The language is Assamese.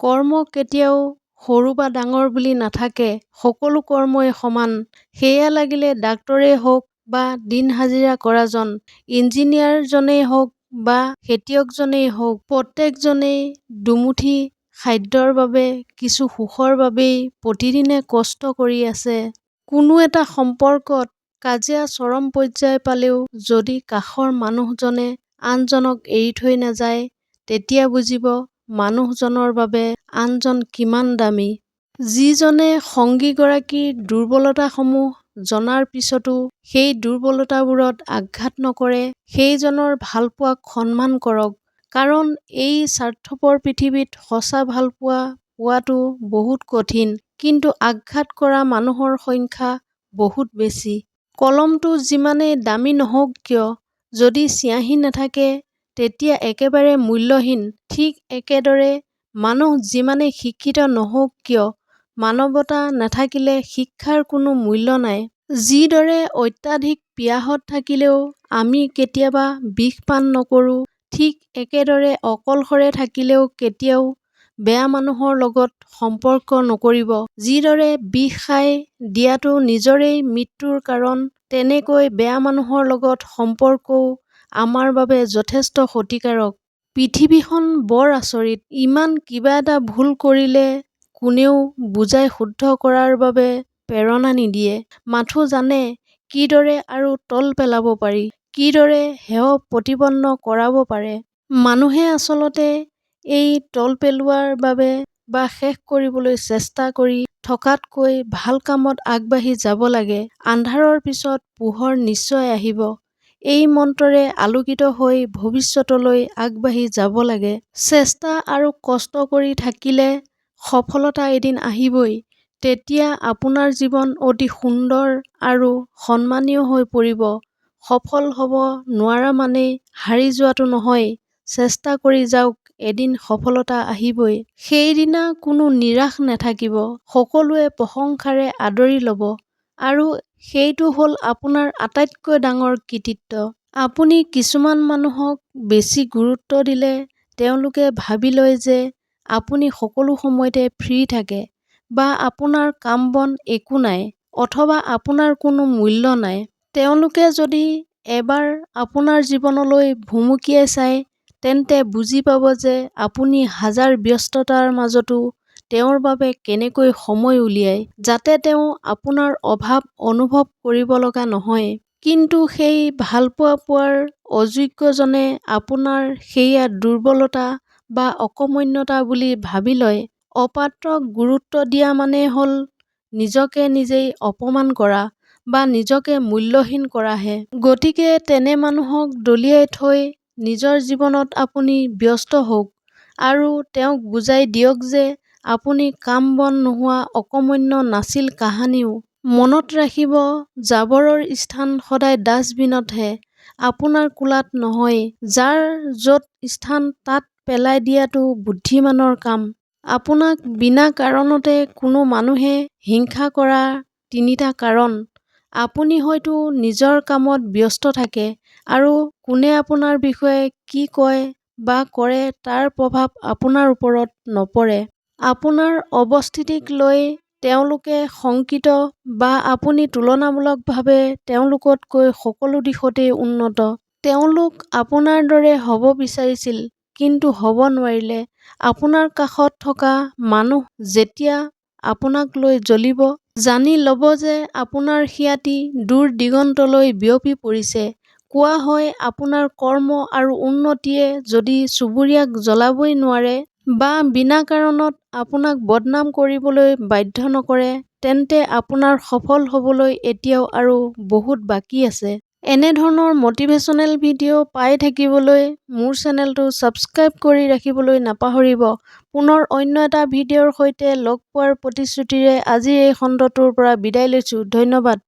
কৰ্ম কেতিয়াও সৰু বা ডাঙৰ বুলি নাথাকে, সকলো কৰ্মই সমান। সেয়া লাগিলে ডাক্তৰেই হওক বা দিন হাজিৰা কৰাজন, ইঞ্জিনিয়াৰজনেই হওক বা খেতিয়কজনেই হওক, প্ৰত্যেকজনেই দুমুঠি খাদ্যৰ বাবে, কিছু সুখৰ বাবেই প্ৰতিদিনে কষ্ট কৰি আছে। কোনো এটা সম্পৰ্কত কাজিয়া চৰম পৰ্যায় পালেও যদি কাষৰ মানুহজনে আনজনক এৰি থৈ নাযায়, তেতিয়া বুজিব মানুহজনৰ বাবে আনজন কিমান দামী। যিজনে সংগীগৰাকীৰ দুৰ্বলতাসমূহ জনাৰ পিছতো সেই দুৰ্বলতাবোৰত আঘাত নকৰে, সেইজনৰ ভালপোৱাক সন্মান কৰক। কাৰণ এই স্বাৰ্থপৰ পৃথিৱীত সঁচা ভালপোৱা পোৱাটো বহুত কঠিন, কিন্তু আঘাত কৰা মানুহৰ সংখ্যা বহুত বেছি। কলমটো যিমানেই দামী নহওক কিয়, যদি চিয়াহী নাথাকে তেতিয়া একেবাৰে মূল্যহীন। ঠিক একেদৰে মানুহ যিমানেই শিক্ষিত নহওক কিয়, মানৱতা নাথাকিলে শিক্ষাৰ কোনো মূল্য নাই। যিদৰে অত্যাধিক পিয়াহত থাকিলেও আমি কেতিয়াবা বিষ পান নকৰোঁ, ঠিক একেদৰে অকলশৰে থাকিলেও কেতিয়াও বেয়া মানুহৰ লগত সম্পৰ্ক নকৰিব। যিদৰে বিষ খাই দিয়াটো নিজৰেই মৃত্যুৰ কাৰণ, তেনেকৈ বেয়া মানুহৰ লগত সম্পৰ্কও আমাৰ বাবে যথেষ্ট ক্ষতিকাৰক। পৃথিৱীখন বৰ আচৰিত। ইমান কিবা এটা ভুল কৰিলে কোনেও বুজাই শুদ্ধ কৰাৰ বাবে প্ৰেৰণা নিদিয়ে। মাথো জানে কিদৰে আৰু তল পেলাব পাৰি, কিদৰে হেয় প্ৰতিপন্ন কৰাব পাৰে। মানুহে আচলতে এই তল পেলোৱাৰ বাবে বা শেষ কৰিবলৈ চেষ্টা কৰি থকাতকৈ ভাল কামত আগবাঢ়ি যাব লাগে। আন্ধাৰৰ পিছত পোহৰ নিশ্চয় আহিব। এই মন্ত্ৰৰে আলোকিত হৈ ভৱিষ্যতলৈ আগবাঢ়ি যাব লাগে। চেষ্টা আৰু কষ্ট কৰি থাকিলে সফলতা এদিন আহিবই। তেতিয়া আপোনাৰ জীৱন অতি সুন্দৰ আৰু সন্মানীয় হৈ পৰিব। সফল হ'ব নোৱাৰা মানেই হাৰি যোৱাটো নহয়। চেষ্টা কৰি যাওক, এদিন সফলতা আহিবই। সেইদিনা কোনো নিৰাশ নাথাকিব। সকলোৱে প্ৰশংসাৰে আদৰি ল'ব। আৰু সেইটো হ'ল আপোনাৰ আটাইতকৈ ডাঙৰ কৃতিত্ব। আপুনি কিছুমান মানুহক বেছি গুৰুত্ব দিলে তেওঁলোকে ভাবি লয় যে আপুনি সকলো সময়তে ফ্ৰী থাকে, বা আপোনাৰ কাম বন একো নাই, অথবা আপোনাৰ কোনো মূল্য নাই। তেওঁলোকে যদি এবাৰ আপোনাৰ জীৱনলৈ ভুমুকিয়াই চায়, তেন্তে বুজি পাব যে আপুনি হাজাৰ ব্যস্ততাৰ মাজতো তেওঁৰ বাবে কেনেকৈ সময় উলিয়ায়, যাতে তেওঁ আপোনাৰ অভাৱ অনুভৱ কৰিব লগা নহয়। কিন্তু সেই ভালপোৱা পোৱাৰ অযোগ্যজনে আপোনাৰ সেয়া দুৰ্বলতা বা অকৰ্মণ্যতা বুলি ভাবি লয়। অপাত্ৰক গুৰুত্ব দিয়া মানে হ'ল নিজকে নিজেই অপমান কৰা বা নিজকে মূল্যহীন কৰাহে। গতিকে তেনে মানুহক দলিয়াই থৈ নিজৰ জীৱনত আপুনি ব্যস্ত হওক আৰু তেওঁক বুজাই দিয়ক যে আপুনি কাম বন নোহোৱা অকৰ্মণ্য নাছিল। কাহানিও মনত ৰাখিব, জাবৰৰ স্থান সদায় ডাষ্টবিনতহে, আপোনাৰ কোলাত নহয়। যাৰ য'ত স্থান তাত পেলাই দিয়াটো বুদ্ধিমানৰ কাম। আপোনাক বিনা কাৰণতে কোনো মানুহে হিংসা কৰাৰ তিনিটা কাৰণ। আপুনি হয়তো নিজৰ কামত ব্যস্ত থাকে আৰু কোনে আপোনাৰ বিষয়ে কি কয় বা কৰে তাৰ প্ৰভাৱ আপোনাৰ ওপৰত নপৰে। আপোনাৰ অৱস্থিতিক লৈ তেওঁলোকে শংকিত বা আপুনি তুলনামূলকভাৱে তেওঁলোকতকৈ সকলো দিশতেই উন্নত। তেওঁলোক আপোনাৰ দৰে হ'ব বিচাৰিছিল কিন্তু হ'ব নোৱাৰিলে। আপোনাৰ কাষত থকা মানুহ যেতিয়া আপোনাক লৈ জ্বলিব, জানি ল'ব যে আপোনাৰ খ্যাতি দূৰ দিগন্তলৈ বিয়পি পৰিছে। কোৱা হয়, আপোনাৰ কৰ্ম আৰু উন্নতিয়ে যদি চুবুৰীয়াক জ্বলাবই নোৱাৰে বা বিনা কাৰণত আপোনাক বদনাম কৰিবলৈ বাধ্য নকৰে, তেন্তে আপোনাৰ সফল হ'বলৈ এতিয়াও আৰু বহুত বাকী আছে। এনেধৰণৰ মটিভেশ্যনেল ভিডিঅ' পাই থাকিবলৈ মোৰ চেনেলটো ছাবস্ক্ৰাইব কৰি ৰাখিবলৈ নাপাহৰিব। পুনৰ অন্য এটা ভিডিঅ'ৰ সৈতে লগ পোৱাৰ প্ৰতিশ্ৰুতিৰে আজিৰ এই খণ্ডটোৰ পৰা বিদায় লৈছোঁ। ধন্যবাদ।